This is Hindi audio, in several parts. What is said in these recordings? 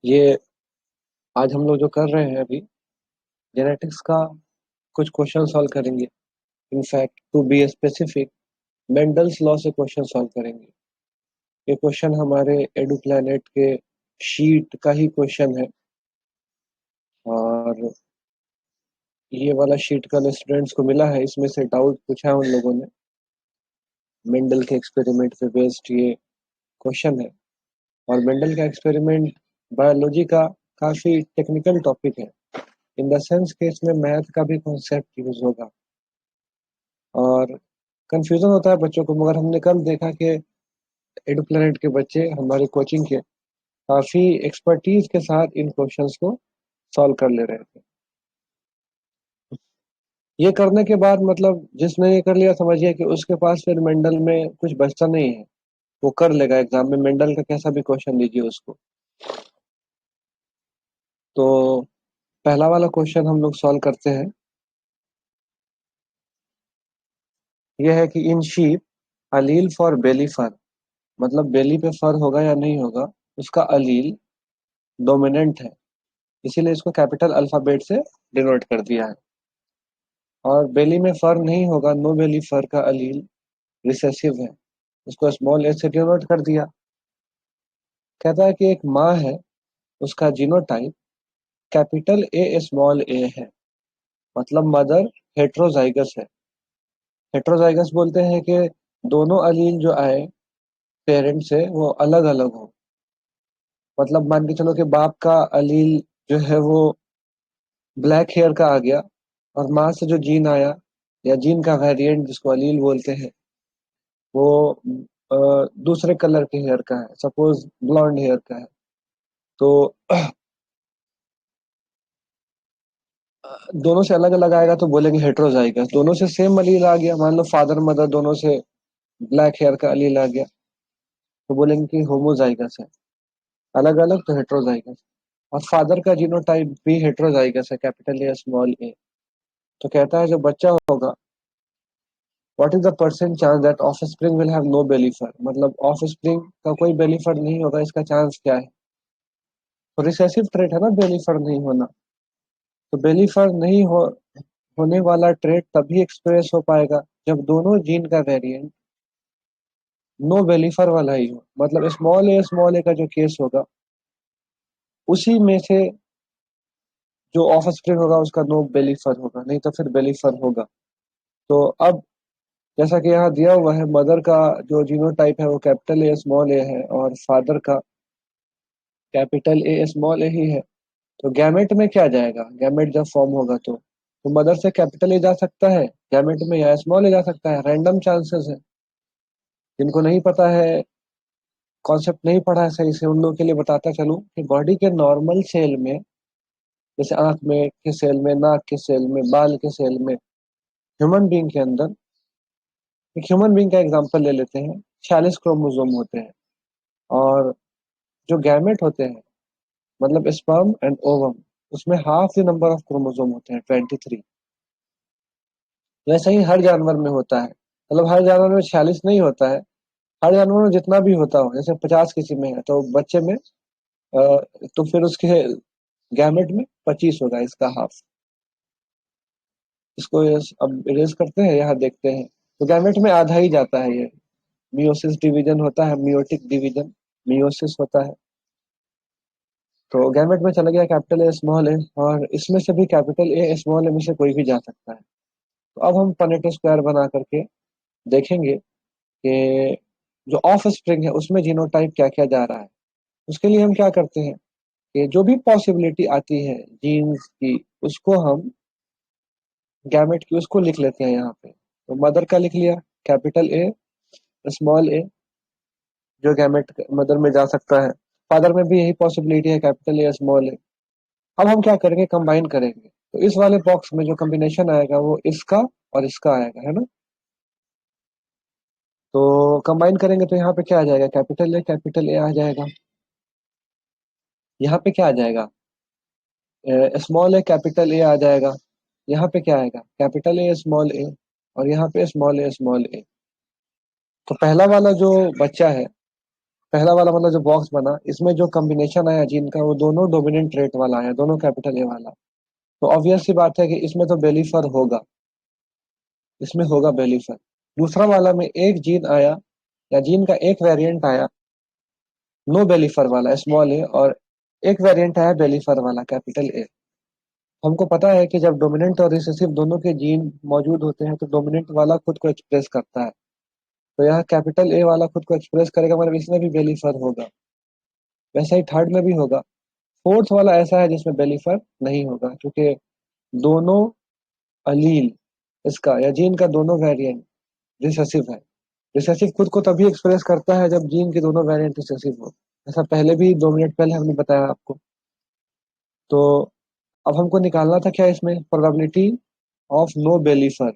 ये आज हम लोग जो कर रहे हैं अभी जेनेटिक्स का कुछ क्वेश्चन सॉल्व करेंगे। In fact to be specific Mendel's law से क्वेश्चन सॉल्व करेंगे। ये क्वेश्चन हमारे एडू प्लैनेट के शीट का ही क्वेश्चन है और ये वाला शीट कल स्टूडेंट्स को मिला है। इसमें से डाउट पूछा है उन लोगों ने। मेंडल के एक्सपेरिमेंट पे बेस्ड ये क्वेश्चन है और मेंडल का एक्सपेरिमेंट बायोलॉजी का काफी टेक्निकल टॉपिक है इन द सेंस कि इसमें मैथ का भी कॉन्सेप्ट यूज होगा और कंफ्यूजन होता है बच्चों को। मगर हमने कल देखा कि एडू प्लैनेट के बच्चे हमारे कोचिंग के काफी एक्सपर्टीज के साथ इन क्वेश्चंस को सॉल्व कर ले रहे थे। ये करने के बाद मतलब जिसने ये कर लिया समझिए कि उसके पास फिर मेंडल में कुछ बचता नहीं है। वो कर लेगा एग्जाम में, मेंडल का कैसा भी क्वेश्चन दीजिए उसको। तो पहला वाला क्वेश्चन हम लोग सॉल्व करते हैं। यह है कि in sheep Aleel for Bailey fur, मतलब बेली पे फर होगा या नहीं होगा, उसका अलील डोमिनेंट है, इसीलिए इसको कैपिटल अल्फाबेट से डिनोट कर दिया है। और बेली में फर नहीं होगा, नो बेली फर का अलील रिसेसिव है, उसको स्मॉल ए से डिनोट कर दिया। कहता है कि एक माँ है, उसका जीनोटाइप कैपिटल ए स्मॉल ए है, मतलब मदर हेट्रोजाइगस है। हेट्रोजाइगस बोलते हैं कि दोनों अलील जो आए पेरेंट से वो अलग अलग हो। मतलब मान के चलो कि बाप का अलील जो है वो ब्लैक हेयर का आ गया और माँ से जो जीन आया या जीन का वेरिएंट जिसको अलील बोलते हैं वो दूसरे कलर के हेयर का है, सपोज ब्लॉन्ड हेयर का है। तो दोनों से अलग अलग आएगा तो बोलेंगे हेट्रोजाइगस। दोनों से सेम अलील आ गया, मान लो फादर मदर दोनों से ब्लैक हेयर का अलील आ गया, तो बोलेंगे कि होमोजाइगस है। अलग अलग तो हेट्रोजाइगस। और फादर का जीनोटाइप भी हेट्रोजाइगस है, कैपिटल ए स्मॉल ए। तो कहता है जो बच्चा होगा, what is the percent chance that offspring will have no belly fur, मतलब ऑफ स्प्रिंग का कोई बेली फर नहीं होगा, इसका चांस क्या है। तो रिसेसिव ट्रेट है ना बेली फर नहीं होना। तो बेली फर नहीं होने वाला ट्रेट तभी एक्सप्रेस हो पाएगा जब दोनों जीन का वेरिएंट नो बेली फर वाला ही हो। मतलब स्मॉल ए का जो केस होगा उसी में से जो ऑफ स्प्रिंग होगा उसका नो बेली फर होगा, नहीं तो फिर बेली फर होगा। तो अब जैसा कि यहाँ दिया हुआ है, मदर का जो जीनोटाइप है वो कैपिटल ए स्मॉल ए है और फादर का कैपिटल ए स्मॉल ए ही है। तो गैमेट में क्या जाएगा, गैमेट जब फॉर्म होगा तो मदर से कैपिटल ए जा सकता है गैमेट में या स्मॉल ए जा सकता है। रैंडम चांसेस है। जिनको नहीं पता है, कॉन्सेप्ट नहीं पढ़ा है सही से, उन लोगों के लिए बताता चलूं कि बॉडी के नॉर्मल सेल में, जैसे आंख में के सेल में, नाक के सेल में, बाल के सेल में, ह्यूमन बीइंग के अंदर, एक ह्यूमन बीइंग का एग्जांपल ले लेते हैं। 46 क्रोमोसोम होते हैं और जो गैमेट होते हैं मतलब स्पर्म एंड ओवम, उसमें half the number of chromosome होते हैं, 23। वैसे ही हर जानवर में होता है, मतलब हर जानवर में 46 नहीं होता है। हर जानवर में जितना भी होता हो, जैसे 50 किसी में है तो बच्चे में तो फिर उसके गैमेट में 25 होगा, इसका हाफ। इसको अब इरेज करते हैं, यहाँ देखते हैं। तो गैमेट में आधा ही जाता है ये। मियोसिस डिवीजन होता है, मियोटिक डिवीजन, मियोसिस होता है। तो गैमेट में चला गया कैपिटल ए स्मॉल ए, और इसमें से भी कैपिटल ए स्मॉल ए में से कोई भी जा सकता है। तो अब हम पनेटो स्क्वायर बना करके देखेंगे कि जो ऑफ स्प्रिंग है उसमें जीनोटाइप क्या क्या जा रहा है। उसके लिए हम क्या करते हैं कि जो भी पॉसिबिलिटी आती है जीन्स की, उसको हम गैमेट की उसको लिख लेते हैं यहाँ पे। तो मदर का लिख लिया कैपिटल ए स्मॉल ए, जो गैमेट मदर में जा सकता है। फादर में भी यही पॉसिबिलिटी है, कैपिटल ए स्मॉल ए। अब हम क्या करेंगे, कंबाइन करेंगे। तो इस वाले बॉक्स में जो कॉम्बिनेशन आएगा वो इसका और इसका आएगा, है ना। तो कंबाइन करेंगे तो यहाँ पे क्या आ जाएगा, कैपिटल ए आ जाएगा। यहाँ पे क्या आ जाएगा, स्मॉल ए कैपिटल ए आ जाएगा। यहाँ पे क्या आएगा, कैपिटल ए स्मॉल ए, और यहाँ पे स्मॉल ए स्मॉल ए। तो पहला वाला जो बच्चा है, पहला वाला मतलब जो बॉक्स बना, इसमें जो कॉम्बिनेशन आया जीन का वो दोनों डोमिनेंट ट्रेट वाला आया, दोनों कैपिटल ए वाला। तो ऑब्वियस सी बात है कि इसमें तो बेलीफर होगा, इसमें होगा बेलीफर। दूसरा वाला में एक जीन आया या जीन का एक वेरिएंट आया नो बेलीफर वाला स्मॉल ए, और एक वेरिएंट आया बेलीफर वाला कैपिटल ए। हमको पता है कि जब डोमिनेंट और रिसेसिव दोनों के जीन मौजूद होते हैं तो डोमिनेंट वाला खुद को एक्सप्रेस करता है, तो यहाँ कैपिटल ए वाला खुद को एक्सप्रेस करेगा, मतलब इसमें भी बेलीफर होगा। वैसा ही थर्ड में भी होगा। फोर्थ वाला ऐसा है जिसमें बेलीफर नहीं होगा, क्योंकि दोनों अलील इसका या जीन का दोनों वेरिएंट रिसेसिव है। रिसेसिव खुद को तभी एक्सप्रेस करता है जब जीन के दोनों वेरिएंट रिसेसिव हो। ऐसा पहले भी 2 मिनट पहले हमने बताया आपको। तो अब हमको निकालना था क्या इसमें, प्रोबेबिलिटी ऑफ नो बेलीफर।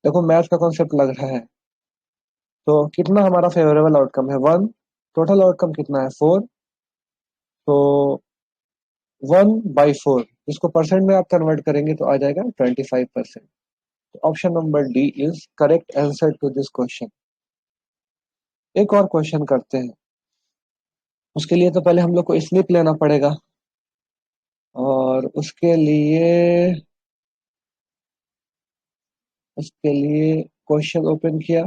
देखो मैथ का कॉन्सेप्ट लग रहा है, तो कितना हमारा फेवरेबल आउटकम है 1, टोटल आउटकम कितना है 4, तो 1/4, इसको परसेंट में आप कन्वर्ट करेंगे तो आ जाएगा 25%। तो option number D is correct answer to this question. एक और क्वेश्चन करते हैं, उसके लिए तो पहले हम लोग को स्लिप लेना पड़ेगा, और उसके लिए क्वेश्चन ओपन किया,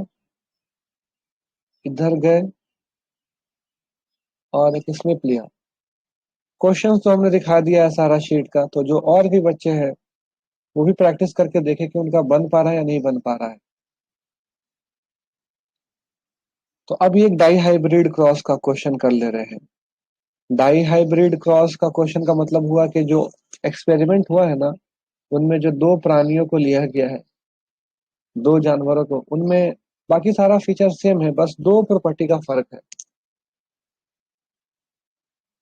इधर गए और एक स्लिप लिया। क्वेश्चन तो हमने दिखा दिया है सारा शीट का, तो जो और भी बच्चे हैं वो भी प्रैक्टिस करके देखे कि उनका बन पा रहा है या नहीं बन पा रहा है। तो अब ये डाई हाइब्रिड क्रॉस का क्वेश्चन कर ले रहे हैं। डाई हाइब्रिड क्रॉस का क्वेश्चन का मतलब हुआ कि जो एक्सपेरिमेंट हुआ है ना, उनमें जो दो प्राणियों को लिया गया है, दो जानवरों को, उनमें बाकी सारा फीचर सेम है, बस दो प्रॉपर्टी का फर्क है।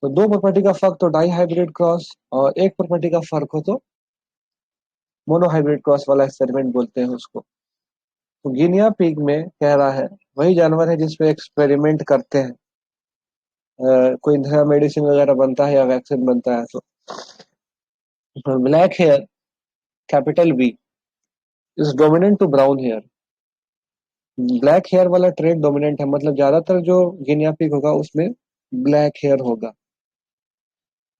तो दो प्रॉपर्टी का फर्क तो डाई हाइब्रिड क्रॉस, और एक प्रॉपर्टी का फर्क हो तो मोनो हाइब्रिड क्रॉस वाला एक्सपेरिमेंट बोलते हैं उसको। तो गिनिया पिग में कह रहा है वही जानवर है जिसपे एक्सपेरिमेंट करते हैं, कोई नया मेडिसिन वगैरह बनता है या वैक्सीन बनता है। तो black hair capital B is dominant to brown hair. Black hair वाला ट्रेड डोमिनेंट है, मतलब ज्यादातर जो गिनिया पिग होगा उसमें ब्लैक हेयर होगा।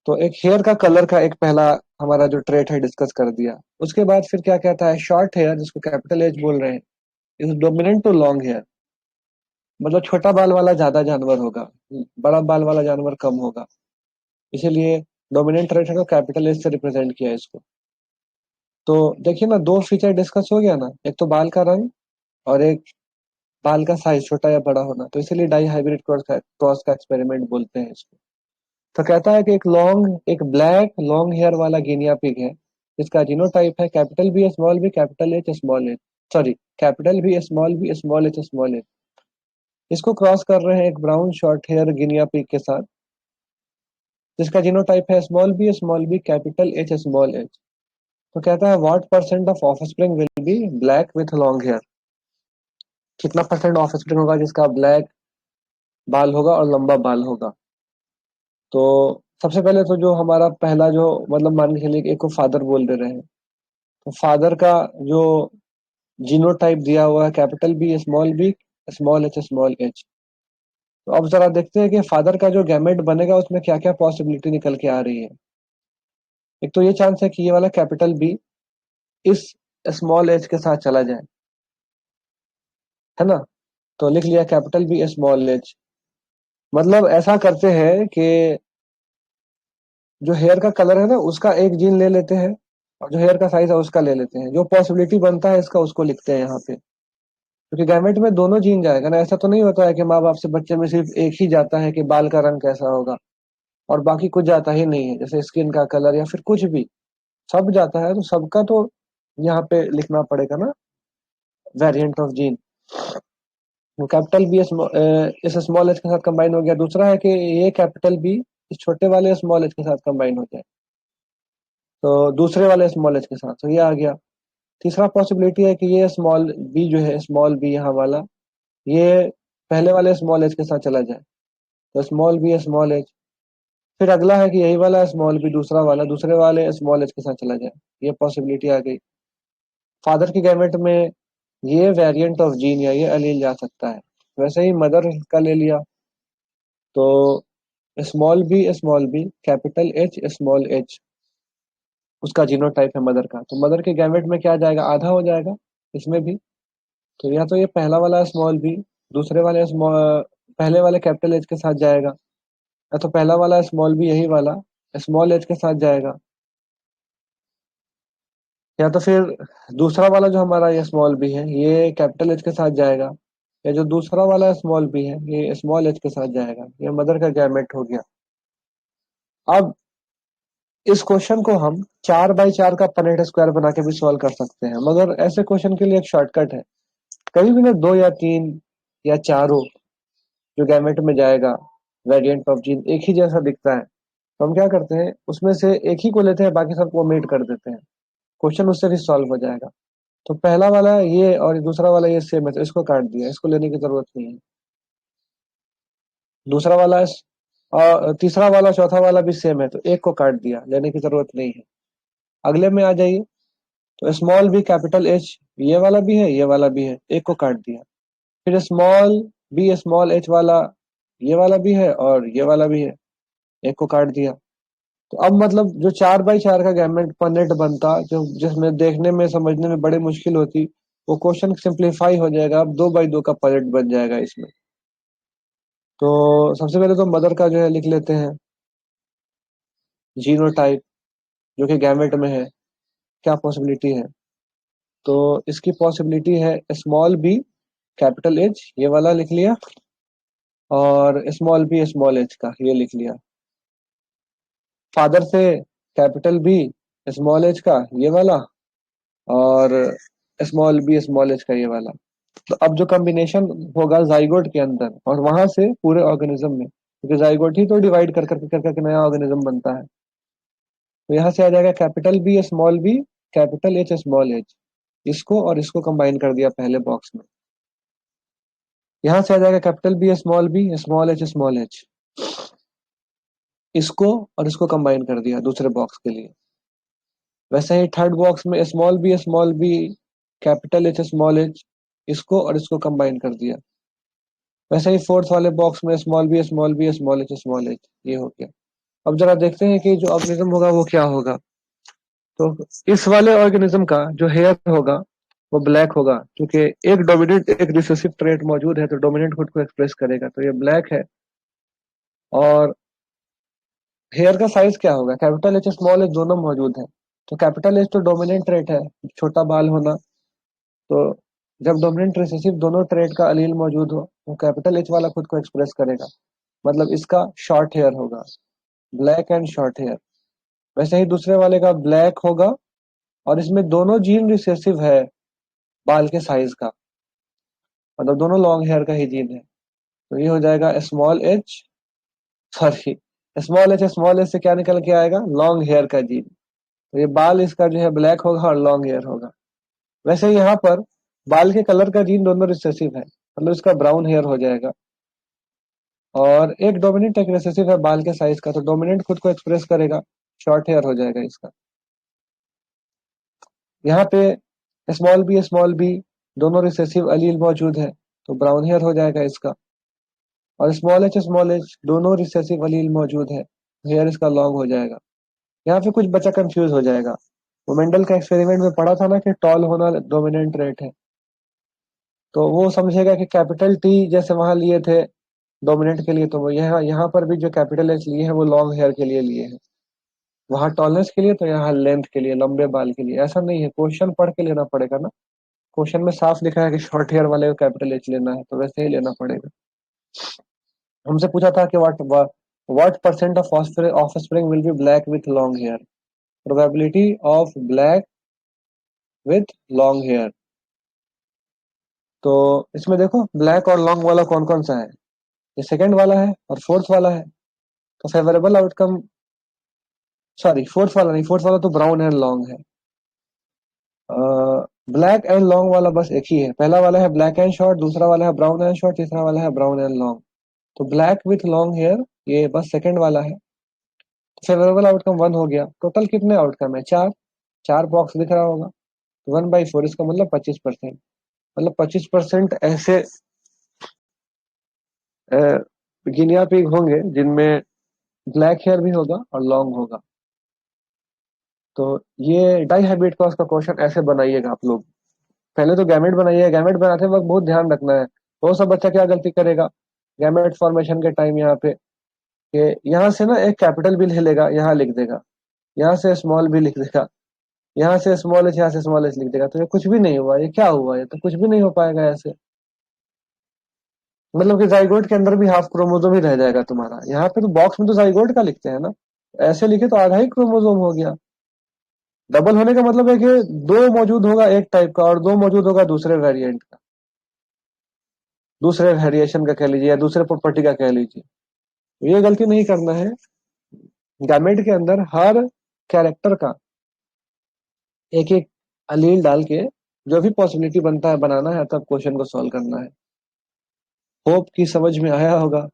तो एक हेयर का कलर का एक पहला हमारा जो ट्रेट है डिस्कस कर दिया। उसके बाद फिर क्या कहता है, शॉर्ट हेयर जिसको कैपिटल एच बोल रहे हैं is dominant to long hair, मतलब छोटा बाल वाला ज्यादा जानवर होगा, बड़ा बाल वाला जानवर कम होगा, इसीलिए डोमिनेंट ट्रेट है तो कैपिटल एच से रिप्रेजेंट किया है इसको। तो देखिए ना, दो फीचर डिस्कस हो गया ना, एक तो बाल का रंग और एक बाल का साइज छोटा या बड़ा होना, तो इसीलिए डाई हाइब्रिड क्रॉस का एक्सपेरिमेंट बोलते हैं इसको। तो कहता है कि एक ब्लैक लॉन्ग हेयर वाला गिनिया पिग है, जिसका जीनोटाइप है capital B small B capital H small H, sorry capital B small H small H. इसको क्रॉस कर रहे हैं एक brown short hair guinea pig के साथ, जिसका जीनोटाइप है small B capital H small H. तो कहता है what percent of offspring will be black with long hair, कितना परसेंट ऑफस्प्रिंग होगा जिसका ब्लैक बाल होगा और लंबा बाल होगा। तो सबसे पहले तो जो हमारा पहला जो मतलब मान के चलिए कि एक को फादर बोल दे रहे हैं, तो फादर का जो जीनोटाइप दिया हुआ है capital B small H small H. तो अब जरा देखते हैं कि फादर का जो गैमेट बनेगा उसमें क्या क्या पॉसिबिलिटी निकल के आ रही है। एक तो ये चांस है कि ये वाला कैपिटल बी इस स्मॉल एच के साथ चला जाए, है ना। तो लिख लिया कैपिटल बी स्मॉल एच। मतलब ऐसा करते हैं कि जो हेयर का कलर है ना उसका एक जीन ले लेते हैं, और जो हेयर का साइज है उसका ले लेते हैं, जो पॉसिबिलिटी बनता है इसका उसको लिखते हैं यहाँ पे। क्योंकि गैमेट में दोनों जीन जाएगा ना, ऐसा तो नहीं होता है कि माँ बाप से बच्चे में सिर्फ एक ही जाता है कि बाल का रंग कैसा होगा और बाकी कुछ जाता ही नहीं है, जैसे स्किन का कलर या फिर कुछ भी, सब जाता है। तो सबका तो यहाँ पे लिखना पड़ेगा ना variant of gene. Capital B इस स्मॉल एच के साथ कंबाइन हो गया। दूसरा है कि ये कैपिटल बी इस छोटे वाले स्मॉल एच के साथ कंबाइन हो जाए, तो दूसरे वाले स्मॉल एच के साथ, तो ये आ गया। तीसरा पॉसिबिलिटी है कि ये स्मॉल बी जो है स्मॉल बी यहाँ वाला, ये पहले वाले स्मॉल एच के साथ चला जाए, तो स्मॉल बी स्मॉल एच। फिर अगला है कि यही वाला स्मॉल बी दूसरा वाला दूसरे वाले स्मॉल एच के साथ चला जाए, ये पॉसिबिलिटी आ गई। फादर की गैमेट में ये वेरिएंट ऑफ जीन या ये एलील जा सकता है। वैसे ही मदर का ले लिया, small B capital H small H, उसका जीनोटाइप है मदर का, तो मदर के गैमेट में क्या जाएगा, आधा हो जाएगा इसमें भी। तो या तो ये पहला वाला स्मॉल बी दूसरे वाले पहले वाले कैपिटल एच के साथ जाएगा, या तो पहला वाला स्मॉल बी यही वाला स्मॉल एच के साथ जाएगा, या तो फिर दूसरा वाला जो हमारा ये स्मॉल बी है ये कैपिटल एच के साथ जाएगा, या जो दूसरा वाला स्मॉल बी है ये स्मॉल एच के साथ जाएगा। ये मदर का गैमेट हो गया। अब इस क्वेश्चन को हम 4x4 का पनेट स्क्वायर बना के भी सॉल्व कर सकते हैं, मगर ऐसे क्वेश्चन के लिए एक शॉर्टकट है। कभी भी ना दो या तीन या चारों जो गैमेट में जाएगा वेरिएंट ऑफ जीन एक ही जैसा दिखता है, तो हम क्या करते हैं उसमें से एक ही को लेते हैं, बाकी सबको ओमिट कर देते हैं, क्वेश्चन उससे भी सॉल्व हो जाएगा। तो पहला वाला ये और दूसरा वाला ये सेम है, तो इसको काट दिया, इसको लेने की जरूरत नहीं है। दूसरा वाला और तीसरा वाला चौथा वाला भी सेम है, तो एक को काट दिया, लेने की जरूरत नहीं है। अगले में आ जाइए, तो स्मॉल बी कैपिटल एच ये वाला भी है ये वाला भी है, एक को काट दिया। फिर स्मॉल बी स्मॉल एच वाला ये वाला भी है और ये वाला भी है, एक को काट दिया। तो अब मतलब जो 4x4 का गैमेट पनेट बनता, जो जिसमें देखने में समझने में बड़ी मुश्किल होती, वो क्वेश्चन सिंप्लीफाई हो जाएगा, अब 2x2 का पनेट बन जाएगा इसमें। तो सबसे पहले तो मदर का जो है लिख लेते हैं जीनोटाइप जो कि गैमेट में है, क्या पॉसिबिलिटी है। तो इसकी पॉसिबिलिटी है स्मॉल बी कैपिटल एच ये वाला लिख लिया, और स्मॉल बी स्मॉल एच का ये लिख लिया। फादर से कैपिटल बी स्मॉल एच का ये वाला, और स्मॉल बी स्मॉल एच का ये वाला। तो अब जो कॉम्बिनेशन होगा जाइगोट के अंदर और वहां से पूरे ऑर्गेनिज्म में, क्योंकि जाइगोट ही तो डिवाइड कर करके नया ऑर्गेनिज्म बनता है, तो यहाँ से आ जाएगा capital B capital H small H, इसको और इसको कंबाइन कर दिया पहले बॉक्स में। यहाँ से आ जाएगा कैपिटल बी स्मॉल एच, इसको और इसको कंबाइन कर दिया दूसरे बॉक्स के लिए। वैसे ही थर्ड बॉक्स में small B capital H small H, इसको और इसको कंबाइन कर दिया। वैसे ही फोर्थ वाले बॉक्स में स्मॉल एच ये हो गया। अब जरा देखते हैं कि जो ऑर्गेनिज्म होगा वो क्या होगा। तो इस वाले ऑर्गेनिज्म का जो हेयर होगा वो ब्लैक होगा, क्योंकि एक डोमिनेंट एक रिसेसिव ट्रेट मौजूद है, तो डोमिनेंट खुद को एक्सप्रेस करेगा, तो ये ब्लैक है। और हेयर का साइज क्या होगा, कैपिटल एच स्मॉल एच दोनों मौजूद है, तो कैपिटल एच तो डोमिनेंट ट्रेट है, छोटा बाल होना। तो जब डोमिनेंट रिसेसिव दोनों ट्रेट का अलील मौजूद हो तो कैपिटल एच वाला खुद को एक्सप्रेस करेगा, मतलब इसका शॉर्ट हेयर होगा, ब्लैक एंड शॉर्ट हेयर। वैसे ही दूसरे वाले का ब्लैक होगा, और इसमें दोनों जीन रिसेसिव है बाल के साइज का, मतलब दोनों लॉन्ग हेयर का ही जीन है। तो ये हो जाएगा स्मॉल एच से क्या निकल के आएगा, लॉन्ग हेयर का जीन। तो ये बाल इसका जो है ब्लैक होगा और लॉन्ग हेयर होगा। वैसे यहाँ पर बाल के कलर का जीन दोनों रिसेसिव है, मतलब इसका ब्राउन हेयर हो जाएगा। और एक डोमिनेंट एक रिसेसिव है बाल के साइज का, तो डोमिनेंट खुद को एक्सप्रेस करेगा, शॉर्ट हेयर हो जाएगा इसका। यहाँ पे स्मॉल बी दोनों रिसेसिव अलील मौजूद है, तो ब्राउन हेयर हो जाएगा इसका। और स्मॉल एच दोनों रिसेसिव अलील मौजूद है, हेयर इसका लॉन्ग हो जाएगा। यहाँ पे कुछ बच्चा कंफ्यूज हो जाएगा, वो मेंडल का एक्सपेरिमेंट में पढ़ा था ना कि टॉल होना डोमिनेंट रेट है, तो वो समझेगा कि कैपिटल टी जैसे वहां लिए थे डोमिनेंट के लिए, तो वो यहाँ यहाँ पर भी जो कैपिटल एच लिए है वो लॉन्ग हेयर के लिए लिए है, वहां टॉलनेस के लिए, तो यहाँ लेंथ के लिए, लंबे बाल के लिए। ऐसा नहीं है, क्वेश्चन पढ़ के लेना पड़ेगा ना, क्वेश्चन में साफ लिखा है कि शॉर्ट हेयर वाले को कैपिटल एच लेना है, तो वैसे ही लेना पड़ेगा। हमसे पूछा था कि what percent of offspring will be black with long hair, probability of black with long hair. तो इसमें देखो ब्लैक और लॉन्ग वाला कौन कौन सा है, ये सेकंड वाला है और फोर्थ वाला है, तो फेवरेबल आउटकम, सॉरी फोर्थ वाला नहीं, फोर्थ वाला तो ब्राउन एंड लॉन्ग है। ब्लैक एंड लॉन्ग वाला बस एक ही है, पहला वाला है ब्लैक एंड शॉर्ट, दूसरा वाला है ब्राउन एंड शॉर्ट, तीसरा वाला है ब्राउन एंड लॉन्ग। तो ब्लैक विथ लॉन्ग हेयर ये बस सेकंड वाला है, फेवरेबल आउटकम 1 हो गया। टोटल कितने आउटकम है, चार, चार बॉक्स दिख रहा होगा, 1/4 इसका मतलब 25%, मतलब 25% ऐसे गिनिया पिग होंगे जिनमें ब्लैक हेयर भी होगा और लॉन्ग होगा। तो ये डाई हैबिट क्रॉस का क्वेश्चन ऐसे बनाइएगा आप लोग। पहले तो गैमेट बनाइए, गैमेट बनाते वक्त बहुत ध्यान रखना है। वो सब बच्चा क्या गलती करेगा गैमेट फॉर्मेशन के टाइम, यहाँ पे कि यहाँ से ना एक कैपिटल भी ले लेगा, यहाँ लिख देगा, यहाँ से स्मॉल भी लिख देगा, यहाँ से स्मॉल एच, यहाँ से स्मॉल एच लिख देगा, तो ये कुछ भी नहीं हुआ, ये क्या हुआ, ये तो कुछ भी नहीं हो पाएगा ऐसे। मतलब कि जाइगोट के अंदर भी हाफ क्रोमोसोम ही रह जाएगा तुम्हारा। यहाँ पे तो बॉक्स में तो जाइगोट का लिखते हैं ना, ऐसे लिखे तो आधा ही क्रोमोसोम हो गया। डबल होने का मतलब है कि दो मौजूद होगा एक टाइप का और दो मौजूद होगा दूसरे वेरिएंट का, दूसरे वेरिएशन का कह लीजिए या दूसरे प्रॉपर्टी का कह लीजिए। ये गलती नहीं करना है। गैमेट के अंदर हर कैरेक्टर का एक एक अलील डाल के जो भी पॉसिबिलिटी बनता है बनाना है, तब क्वेश्चन को सॉल्व करना है। होप कि समझ में आया होगा।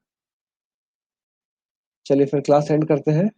चलिए फिर क्लास एंड करते हैं।